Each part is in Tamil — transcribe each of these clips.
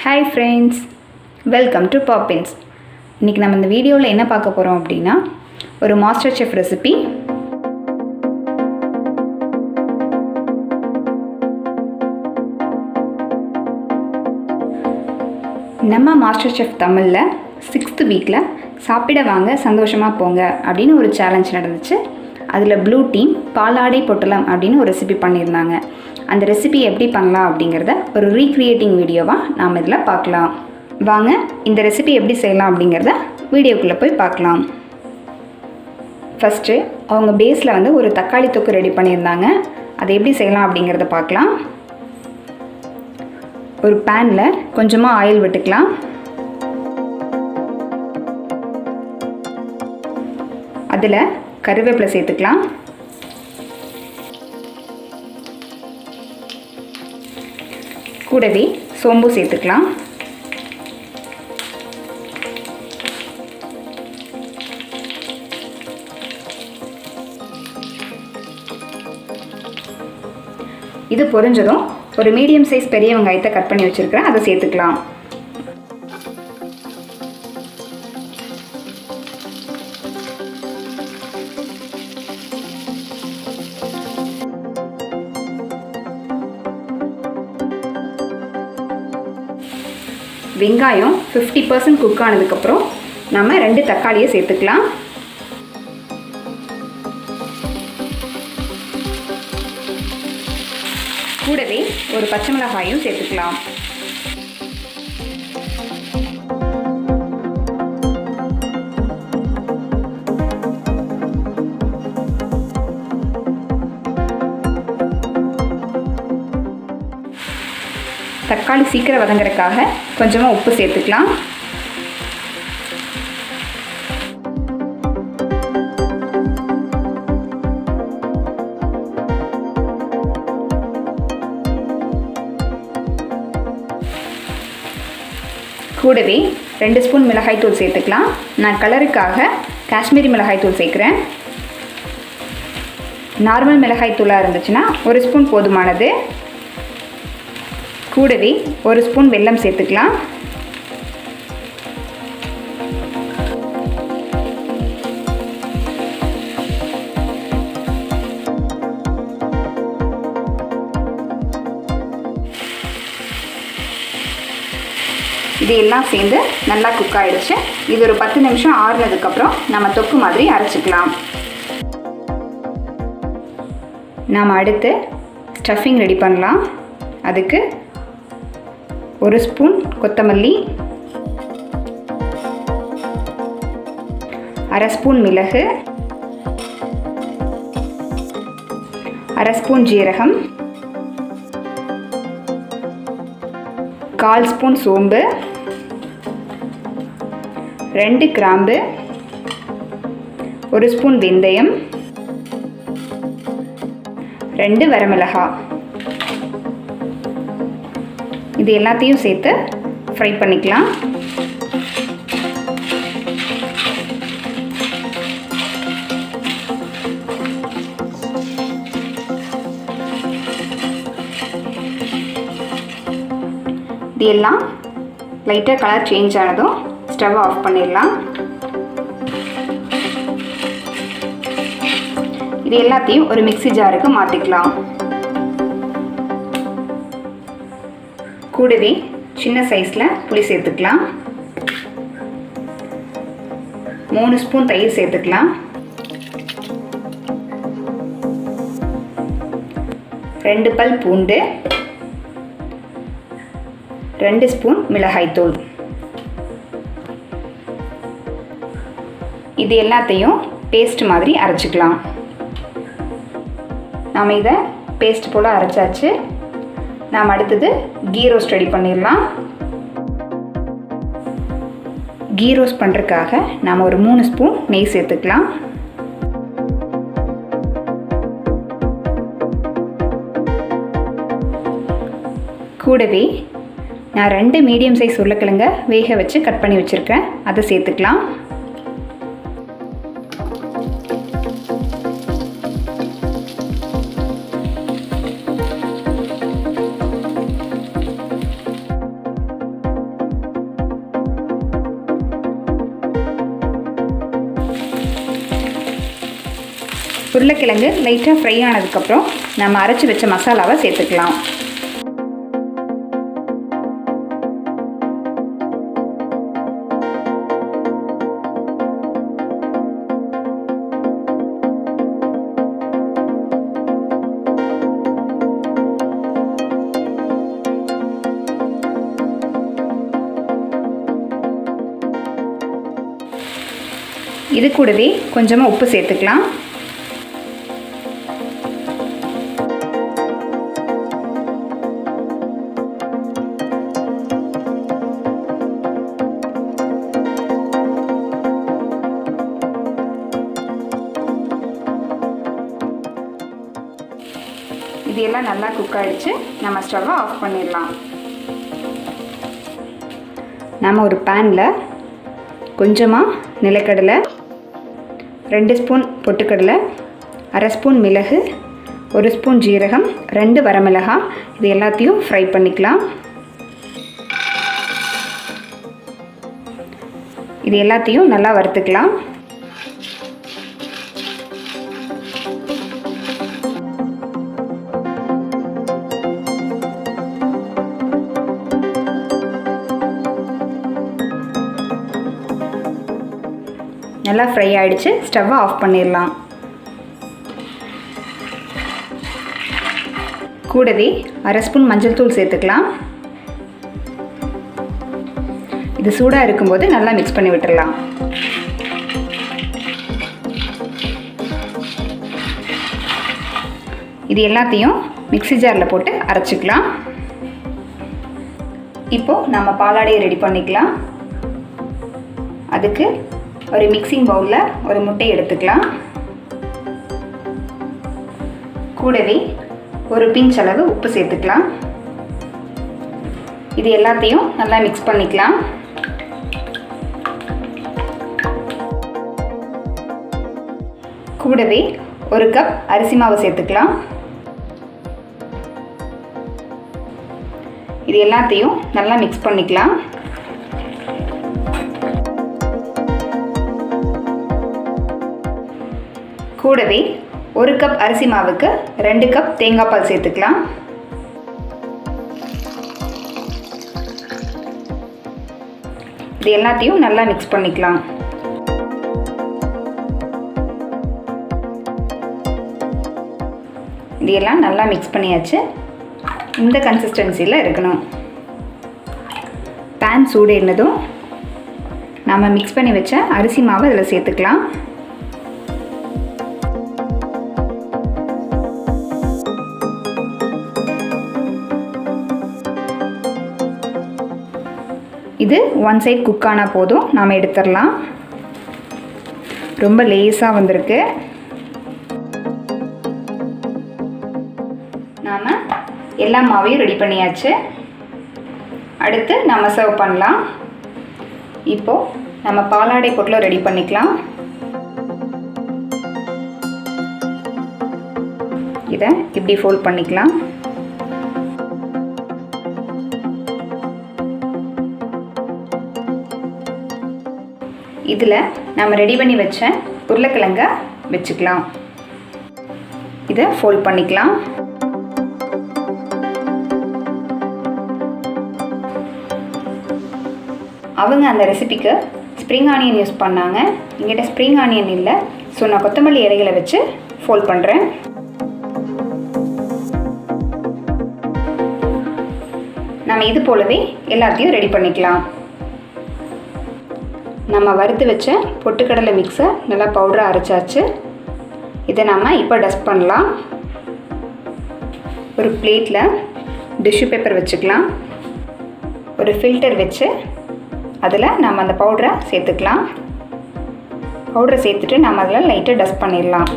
Hi friends, welcome to Poppins. இன்னைக்கு நம்ம இந்த வீடியோவில் என்ன பார்க்க போகிறோம் அப்படின்னா ஒரு MasterChef ரெசிபி. நம்ம MasterChef தமிழில் 6th வீக்கில் சாப்பிட வாங்க சந்தோஷமாக போங்க அப்படின்னு ஒரு சேலஞ்ச் நடந்துச்சு. அதில் ப்ளூ டீம் பாலாடை பொட்டலம் அப்படின்னு ஒரு ரெசிபி பண்ணியிருந்தாங்க. அந்த ரெசிபி எப்படி பண்ணலாம் அப்படிங்கிறத ஒரு ரீக்ரியேட்டிங் வீடியோவாக நாம் இதில் பார்க்கலாம். வாங்க இந்த ரெசிபி எப்படி செய்யலாம் அப்படிங்கிறத வீடியோக்குள்ளே போய் பார்க்கலாம். ஃபஸ்ட்டு அவங்க பேஸில் ஒரு தக்காளி தொக்கு ரெடி பண்ணியிருந்தாங்க. அதை எப்படி செய்யலாம் அப்படிங்கிறத பார்க்கலாம். ஒரு பேனில் கொஞ்சமாக ஆயில் விட்டுக்கலாம். அதில் கருவேப்பிலை சேர்த்துக்கலாம். கூடவே சோம்பு சேர்த்துக்கலாம். இது பொரிஞ்சதும் ஒரு மீடியம் சைஸ் பெரிய வெங்காயத்தை கட் பண்ணி வச்சுருக்கிறேன், அதை சேர்த்துக்கலாம். வெங்காயம் 50% குக் ஆனதுக்கப்புறம் நம்ம 2 தக்காளியை சேர்த்துக்கலாம். கூடவே ஒரு பச்சை மிளகாயும் சேர்த்துக்கலாம். தக்காளி சீக்கிரம் வதங்குறதுக்காக கொஞ்சமாக உப்பு சேர்த்துக்கலாம். கூடவே 2 ஸ்பூன் மிளகாய்த்தூள் சேர்த்துக்கலாம். நான் கலருக்காக காஷ்மீரி மிளகாய்த்தூள் சேர்க்குறேன். நார்மல் மிளகாய்த்தூளாக இருந்துச்சுன்னா 1 ஸ்பூன் போதுமானது. கூடவே 1 ஸ்பூன் வெல்லம் சேர்த்துக்கலாம். இது எல்லாம் சேர்ந்து நல்லா குக் ஆகிடுச்சு. இது ஒரு 10 நிமிஷம் ஆறுனதுக்கப்புறம் நம்ம தொக்கு மாதிரி அரைச்சிக்கலாம். நாம் அடுத்து ஸ்டஃபிங் ரெடி பண்ணலாம். அதுக்கு 1 ஸ்பூன் கொத்தமல்லி, 1/2 ஸ்பூன் மிளகு, 1/2 ஸ்பூன் ஜீரகம், 1/4 ஸ்பூன் சோம்பு, 2 கிராம்பு, 1 ஸ்பூன் வெந்தயம், 2 வரமிளகாய். இது எல்லாத்தையும் சேர்த்து ஃப்ரை பண்ணிக்கலாம். இது எல்லாம் லைட்டாக கலர் சேஞ்ச் ஆனதும் ஸ்டவ் ஆஃப் பண்ணிடலாம். இது எல்லாத்தையும் ஒரு மிக்ஸி ஜாருக்கு மாற்றிக்கலாம். கூடவே சின்ன சைஸில் புளி சேர்த்துக்கலாம். 3 ஸ்பூன் தயிர் சேர்த்துக்கலாம். 2 பல் பூண்டு, 2 ஸ்பூன் மிளகாய்த்தூள். இது எல்லாத்தையும் பேஸ்ட் மாதிரி அரைச்சிக்கலாம். நாம் இதை பேஸ்ட் போல் அரைச்சாச்சு. நாம் அடுத்தது கீ ரோஸ்ட் ரெடி பண்ணிடலாம். கீ ரோஸ்ட் பண்ணுறதுக்காக நாம் ஒரு 3 ஸ்பூன் நெய் சேர்த்துக்கலாம். கூடவே நான் 2 மீடியம் சைஸ் உருளைக்கிழங்க வேக வச்சு கட் பண்ணி வச்சுருக்கேன், அதை சேர்த்துக்கலாம். உருளைக்கிழங்கு லைட்டாக ஃப்ரை ஆனதுக்கப்புறம் நம்ம அரைச்சி வச்ச மசாலாவை சேர்த்துக்கலாம். இது கூடவே கொஞ்சமாக உப்பு சேர்த்துக்கலாம். இது எல்லாம் நல்லா குக் ஆகிடுச்சு. நம்ம ஸ்டவ்வை ஆஃப் பண்ணிடலாம். நம்ம ஒரு பேனில் கொஞ்சமாக நிலக்கடலை, 2 ஸ்பூன் பொட்டுக்கடலை, 1/2 ஸ்பூன் மிளகு, 1 ஸ்பூன் ஜீரகம், 2 வரமிளகாய் இது எல்லாத்தையும் ஃப்ரை பண்ணிக்கலாம். இது எல்லாத்தையும் நல்லா வறுத்துக்கலாம். நல்லா ஃப்ரை ஆகிடுச்சு. ஸ்டவ்வை ஆஃப் பண்ணிடலாம். கூடவே 1/2 ஸ்பூன் மஞ்சள் தூள் சேர்த்துக்கலாம். இது சூடாக இருக்கும்போது நல்லா மிக்ஸ் பண்ணி விட்டுடலாம். இது எல்லாத்தையும் மிக்ஸி ஜாரில் போட்டு அரைச்சிக்கலாம். இப்போது நம்ம பாலாடையை ரெடி பண்ணிக்கலாம். அதுக்கு ஒரு மிக்சிங் பவுலில் ஒரு முட்டை எடுத்துக்கலாம். கூடவே ஒரு பிஞ்ச் அளவு உப்பு சேர்த்துக்கலாம். இது எல்லாத்தையும் நல்லா மிக்ஸ் பண்ணிக்கலாம். கூடவே 1 கப் அரிசி மாவு சேர்த்துக்கலாம். இது எல்லாத்தையும் நல்லா மிக்ஸ் பண்ணிக்கலாம். கூடவே 1 கப் அரிசி மாவுக்கு 2 கப் தேங்காய் பால் சேர்த்துக்கலாம். இது எல்லாத்தையும் நல்லா மிக்ஸ் பண்ணிக்கலாம். இது எல்லாம் நல்லா மிக்ஸ் பண்ணியாச்சு. இந்த கன்சிஸ்டன்சியில் இருக்கணும். பேன் சூடேறினதும் நம்ம மிக்ஸ் பண்ணி வச்ச அரிசி மாவு இதில் சேர்த்துக்கலாம். இது 1 சைட் குக் ஆனால் போதும், நாம் எடுத்துடலாம். ரொம்ப லேஸாக வந்திருக்கு. நாம் எல்லா மாவையும் ரெடி பண்ணியாச்சு. அடுத்து நம்ம சர்வ் பண்ணலாம். இப்போது நம்ம பாலாடை பொட்டலம் ரெடி பண்ணிக்கலாம். இதை இப்படி ஃபோல்ட் பண்ணிக்கலாம். இதில் நம்ம ரெடி பண்ணி வச்ச உருளைக்கிழங்க வச்சுக்கலாம். இதை ஃபோல்ட் பண்ணிக்கலாம். அவங்க அந்த ரெசிபிக்கு ஸ்ப்ரிங் ஆனியன் யூஸ் பண்ணாங்க. எங்கிட்ட ஸ்ப்ரிங் ஆனியன் இல்லை, ஸோ நான் கொத்தமல்லி இலைகளை வச்சு ஃபோல்ட் பண்ணுறேன். நம்ம இது போலவே எல்லாத்தையும் ரெடி பண்ணிக்கலாம். நம்ம வறுத்து வச்ச பொட்டுக்கடலை மிக்ஸை நல்லா பவுடராக அரைச்சாச்சு. இதை நம்ம இப்போ டஸ்ட் பண்ணலாம். ஒரு பிளேட்டில் டிஷ்யூ பேப்பர் வச்சுக்கலாம். ஒரு ஃபில்டர் வச்சு அதில் நம்ம அந்த பவுடரை சேர்த்துக்கலாம். பவுடரை சேர்த்துட்டு நம்ம அதில் லைட்டாக டஸ்ட் பண்ணிடலாம்.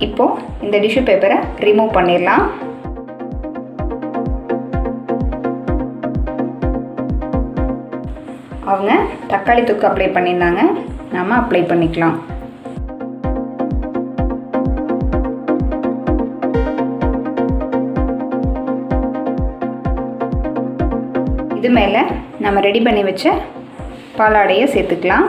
இப்போது இந்த டிஷ்யூ பேப்பரை ரிமூவ் பண்ணிடலாம். அவங்க தக்காளி தொக்கு அப்ளை பண்ணியிருந்தாங்க, நம்ம அப்ளை பண்ணிக்கலாம். மேலே நம்ம ரெடி பண்ணி வச்ச பாலாடையை சேர்த்துக்கலாம்.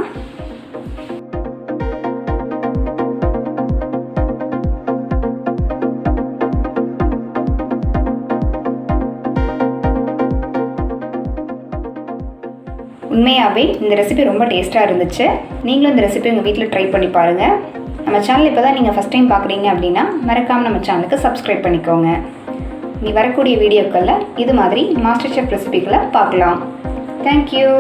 உண்மையாகவே இந்த ரெசிபி ரொம்ப டேஸ்ட்டாக இருந்துச்சு. நீங்களும் இந்த ரெசிபி உங்கள் வீட்டில் ட்ரை பண்ணி பாருங்கள். நம்ம சேனல் இப்போ தான் நீங்கள் ஃபஸ்ட் டைம் பார்க்குறீங்க அப்படின்னா மறக்காமல் நம்ம சேனலுக்கு சப்ஸ்கிரைப் பண்ணிக்கோங்க. நீ வரக்கூடிய வீடியோக்களில் இது மாதிரி மாஸ்டர் செஃப் ரெசிபிகளை பார்க்கலாம். தேங்க்யூ.